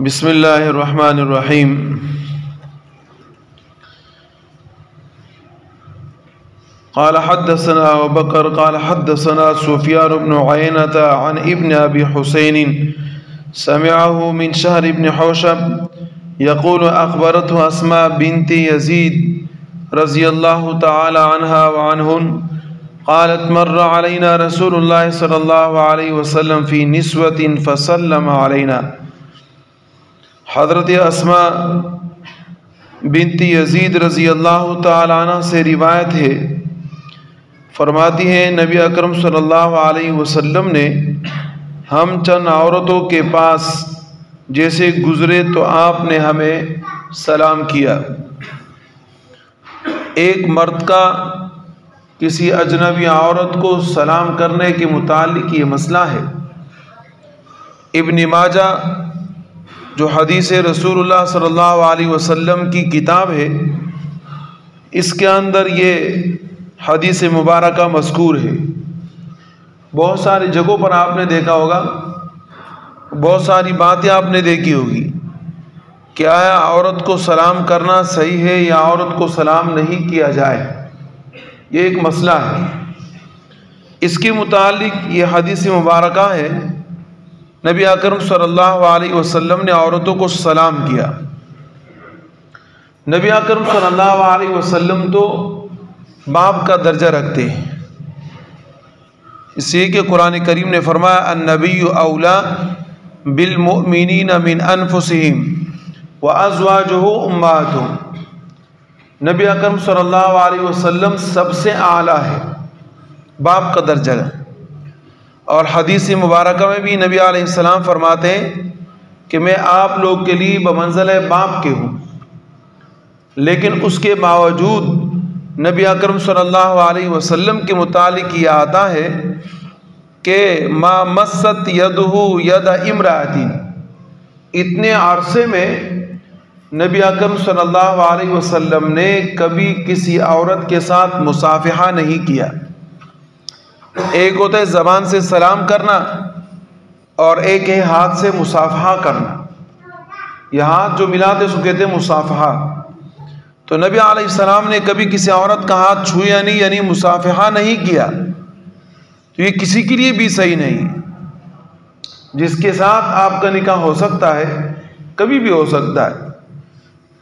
بسم اللہ الرحمن الرحیم۔ قال حدثنا ابو بکر قال حدثنا سفیان بن عینۃ عن ابن ابی حسین سمعه من شہر بن حوشب يقول اخبرته اسماء بنت یزید رضی اللہ تعالی عنہا وعنہن قالت مر علينا رسول الله صلی اللہ علیہ وسلم في نسوة فسلم علينا۔ حضرت اسماء بنت یزید رضی اللہ تعالی عنہ سے روایت ہے، فرماتی ہیں نبی اکرم صلی اللہ علیہ وسلم نے ہم چند عورتوں کے پاس جیسے گزرے تو آپ نے ہمیں سلام کیا۔ ایک مرد کا کسی اجنبی عورت کو سلام کرنے کے متعلق یہ مسئلہ ہے۔ ابن ماجہ جو حدیث رسول اللہ صلی اللہ علیہ وسلم کی کتاب ہے، اس کے اندر یہ حدیث مبارکہ مذکور ہے۔ بہت ساری جگہوں پر آپ نے دیکھا ہوگا، بہت ساری باتیں آپ نے دیکھی ہوگی کہ آیا عورت کو سلام کرنا صحیح ہے یا عورت کو سلام نہیں کیا جائے، یہ ایک مسئلہ ہے۔ اس کے متعلق یہ حدیث مبارکہ ہے، نبی اکرم صلی اللہ علیہ وسلم نے عورتوں کو سلام کیا۔ نبی اکرم صلی اللہ علیہ وسلم تو باپ کا درجہ رکھتے ہیں، اس لیے کہ قرآن کریم نے فرمایا النبی اولا بالمؤمنین من انفسہم وازواجہ امہاتہم۔ نبی اکرم صلی اللہ علیہ وسلم سب سے اعلیٰ ہے، باپ کا درجہ ہے۔ اور حدیث مبارکہ میں بھی نبی علیہ السلام فرماتے ہیں کہ میں آپ لوگ کے لیے بمنزلہ باپ کے ہوں، لیکن اس کے باوجود نبی اکرم صلی اللہ علیہ وسلم کے متعلق یہ آتا ہے کہ ما مست یدہ ید امرأۃ، اتنے عرصے میں نبی اکرم صلی اللہ علیہ وسلم نے کبھی کسی عورت کے ساتھ مصافحہ نہیں کیا۔ ایک ہوتا ہے زبان سے سلام کرنا اور ایک ہے ہاتھ سے مصافحہ کرنا، یہ ہاتھ جو ملاتے اس کو کہتے ہیں مصافحہ۔ تو نبی علیہ السلام نے کبھی کسی عورت کا ہاتھ چھویا نہیں، یعنی مصافحہ نہیں کیا، تو یہ کسی کے لیے بھی صحیح نہیں۔ جس کے ساتھ آپ کا نکاح ہو سکتا ہے، کبھی بھی ہو سکتا ہے،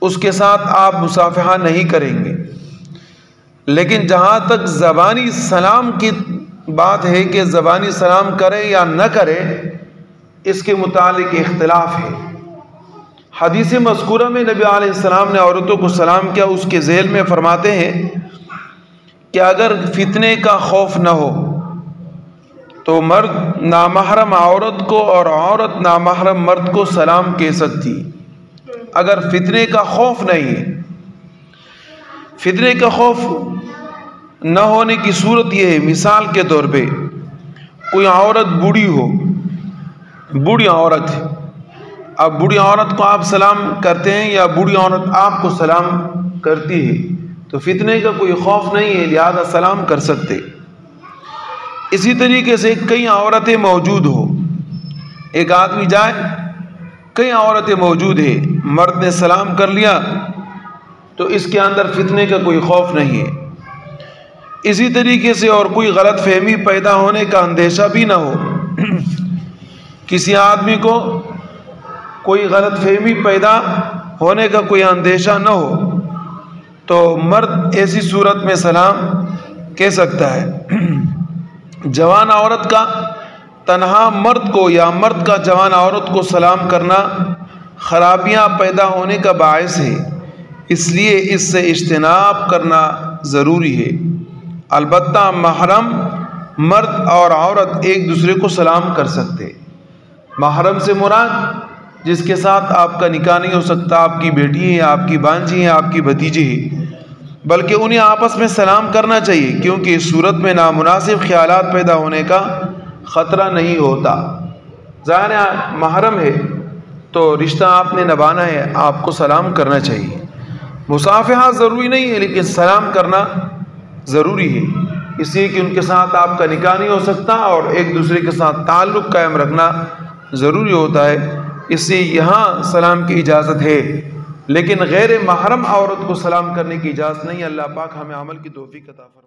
اس کے ساتھ آپ مصافحہ نہیں کریں گے۔ لیکن جہاں تک زبانی سلام کی بات ہے کہ زبانی سلام کرے یا نہ کرے، اس کے متعلق اختلاف ہے۔ حدیث مذکورہ میں نبی علیہ السلام نے عورتوں کو سلام کیا، اس کے ذیل میں فرماتے ہیں کہ اگر فتنے کا خوف نہ ہو تو مرد نامحرم عورت کو اور عورت نامحرم مرد کو سلام کہہ سکتی، اگر فتنے کا خوف نہیں ہے۔ فتنے کا خوف نہ ہونے کی صورت یہ ہے، مثال کے طور پہ کوئی عورت بوڑھی ہو، بوڑھی عورت ہے، اب بوڑھی عورت کو آپ سلام کرتے ہیں یا بوڑھی عورت آپ کو سلام کرتی ہے، تو فتنے کا کوئی خوف نہیں ہے، لہذا سلام کر سکتے۔ اسی طریقے سے کئی عورتیں موجود ہو، ایک آدمی جائے، کئی عورتیں موجود ہیں، مرد نے سلام کر لیا تو اس کے اندر فتنے کا کوئی خوف نہیں ہے۔ اسی طریقے سے اور کوئی غلط فہمی پیدا ہونے کا اندیشہ بھی نہ ہو، کسی آدمی کو کوئی غلط فہمی پیدا ہونے کا کوئی اندیشہ نہ ہو تو مرد ایسی صورت میں سلام کہہ سکتا ہے۔ جوان عورت کا تنہا مرد کو یا مرد کا جوان عورت کو سلام کرنا خرابیاں پیدا ہونے کا باعث ہے، اس لیے اس سے اجتناب کرنا ضروری ہے۔ البتہ محرم مرد اور عورت ایک دوسرے کو سلام کر سکتے۔ محرم سے مراد جس کے ساتھ آپ کا نکاح نہیں ہو سکتا، آپ کی بیٹی ہے، آپ کی بانجی ہے، آپ کی بھتیجی ہے، بلکہ انہیں آپس میں سلام کرنا چاہیے، کیونکہ اس صورت میں نامناسب خیالات پیدا ہونے کا خطرہ نہیں ہوتا۔ ظاہر محرم ہے تو رشتہ آپ نے نبھانا ہے، آپ کو سلام کرنا چاہیے۔ مصافحہ ضروری نہیں ہے، لیکن سلام کرنا ضروری ہے، اس لیے کہ ان کے ساتھ آپ کا نکاح نہیں ہو سکتا اور ایک دوسرے کے ساتھ تعلق قائم رکھنا ضروری ہوتا ہے۔ اس سے یہاں سلام کی اجازت ہے، لیکن غیر محرم عورت کو سلام کرنے کی اجازت نہیں۔ اللہ پاک ہمیں عمل کی توفیق عطا فرمائے۔